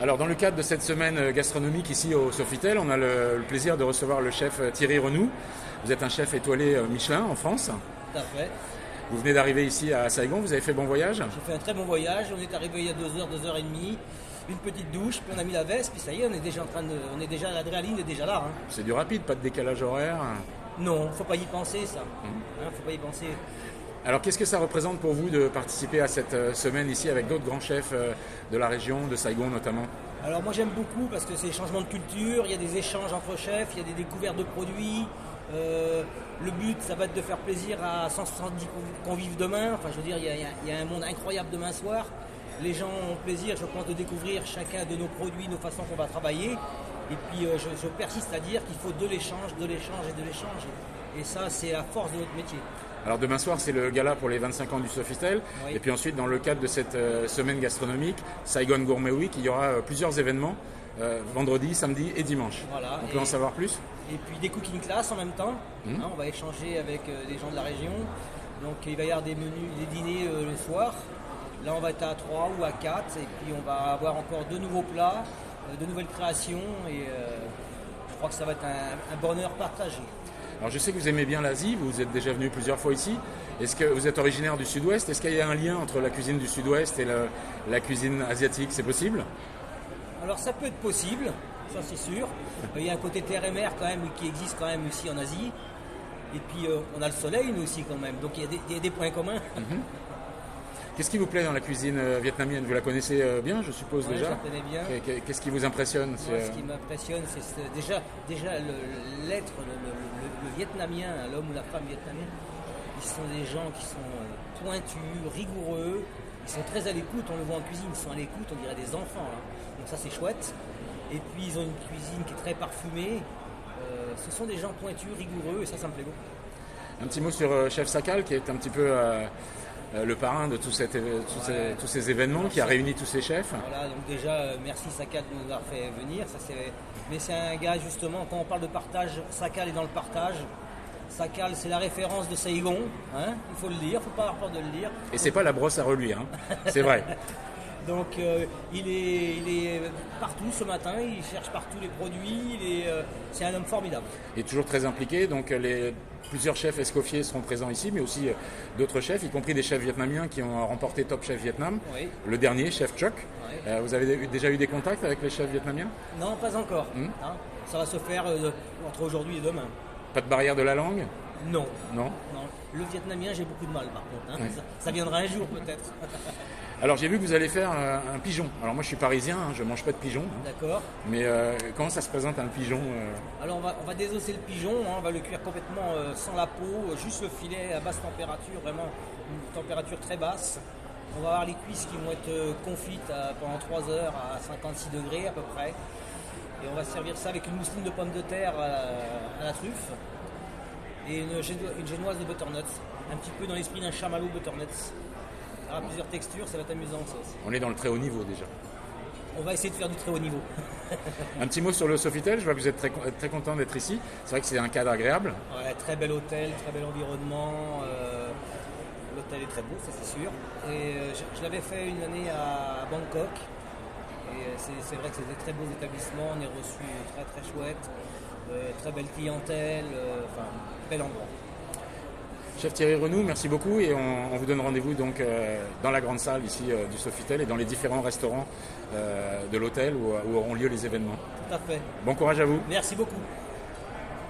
Alors dans le cadre de cette semaine gastronomique ici au Sofitel, on a le plaisir de recevoir le chef Thierry Renou. Vous êtes un chef étoilé Michelin en France. Tout à fait. Vous venez d'arriver ici à Saigon, vous avez fait bon voyage? J'ai fait un très bon voyage, on est arrivé il y a 2 heures et demie, une petite douche, puis on a mis la veste, puis ça y est, l'adrénaline est déjà là. Hein. C'est du rapide, pas de décalage horaire? Non, faut pas y penser ça. Faut pas y penser. Alors qu'est-ce que ça représente pour vous de participer à cette semaine ici avec d'autres grands chefs de la région, de Saigon notamment? Alors moi j'aime beaucoup parce que c'est des changements de culture, il y a des échanges entre chefs, il y a des découvertes de produits. Le but, ça va être de faire plaisir à 170 convives demain. Enfin, je veux dire, il y a un monde incroyable demain soir. Les gens ont plaisir, je pense, de découvrir chacun de nos produits, nos façons qu'on va travailler. Et puis, je persiste à dire qu'il faut de l'échange. Et ça, c'est la force de notre métier. Alors demain soir, c'est le gala pour les 25 ans du Sofitel. Oui. Et puis ensuite, dans le cadre de cette semaine gastronomique, Saigon Gourmet Week, il y aura plusieurs événements. Vendredi, samedi et dimanche. Voilà, on peut en savoir plus? Et puis des cooking class en même temps. On va échanger avec des gens de la région. Donc il va y avoir des menus, des dîners le soir. Là on va être à 3 ou à 4. Et puis on va avoir encore de nouveaux plats, de nouvelles créations. Et je crois que ça va être un bonheur partagé. Alors je sais que vous aimez bien l'Asie, vous êtes déjà venu plusieurs fois ici. Est-ce que vous êtes originaire du Sud-Ouest? Est-ce qu'il y a un lien entre la cuisine du Sud-Ouest et la cuisine asiatique? C'est possible? Alors ça peut être possible, ça c'est sûr. Il y a un côté terre et mer quand même qui existe quand même ici en Asie. Et puis on a le soleil nous aussi quand même, donc il y a des points communs. Qu'est-ce qui vous plaît dans la cuisine vietnamienne? Vous la connaissez bien, je suppose déjà? Je la connais bien. Qu'est-ce qui vous impressionne? Moi, ce qui m'impressionne, c'est déjà l'être, le vietnamien, l'homme ou la femme vietnamienne. Ils sont des gens qui sont pointus, rigoureux. Ils sont très à l'écoute, on le voit en cuisine, ils sont à l'écoute, on dirait des enfants. Hein. Donc ça c'est chouette. Et puis ils ont une cuisine qui est très parfumée. Ce sont des gens pointus, rigoureux, et ça me plaît beaucoup. Un petit mot sur Chef Sakal, qui est un petit peu le parrain de tous ces événements, qui a réuni tous ces chefs. Voilà, donc déjà merci Sakal de nous avoir fait venir. Mais c'est un gars justement, quand on parle de partage, Sakal est dans le partage. Sakal, c'est la référence de Saigon, hein, il faut le dire, il ne faut pas avoir peur de le dire. Et c'est pas la brosse à reluire, hein. C'est vrai. Donc il est partout ce matin, il cherche partout les produits, c'est un homme formidable. Il est toujours très impliqué, donc plusieurs chefs Escoffier seront présents ici, mais aussi d'autres chefs, y compris des chefs vietnamiens qui ont remporté Top Chef Vietnam. Oui. Le dernier, Chef Choc. Oui. Vous avez déjà eu des contacts avec les chefs vietnamiens? Non, pas encore. Ça va se faire entre aujourd'hui et demain. Pas de barrière de la langue? Non. Non. Le vietnamien, j'ai beaucoup de mal par contre. Oui. Ça viendra un jour peut-être. Alors j'ai vu que vous allez faire un pigeon. Alors moi je suis parisien, je ne mange pas de pigeon. D'accord. Mais comment ça se présente un pigeon? Alors on va désosser le pigeon, on va le cuire complètement sans la peau, juste le filet à basse température, vraiment une température très basse. On va avoir les cuisses qui vont être confites pendant 3 heures à 56 degrés à peu près. Et on va servir ça avec une mousseline de pommes de terre à la truffe et une génoise de butternuts, un petit peu dans l'esprit d'un chamallow butternuts. Il y aura plusieurs textures, ça va être amusant ça aussi. On est dans le très haut niveau déjà. On va essayer de faire du très haut niveau. Un petit mot sur le Sofitel, je vois que vous êtes très content d'être ici. C'est vrai que c'est un cadre agréable. Ouais, très bel hôtel, très bel environnement. L'hôtel est très beau, ça c'est sûr. Et je l'avais fait une année à Bangkok. Et c'est vrai que c'est des très beaux établissements, on est reçu très très chouette, très belle clientèle, bel endroit. Chef Thierry Renou, merci beaucoup et on vous donne rendez-vous donc dans la grande salle ici du Sofitel et dans les différents restaurants de l'hôtel où auront lieu les événements. Tout à fait. Bon courage à vous. Merci beaucoup.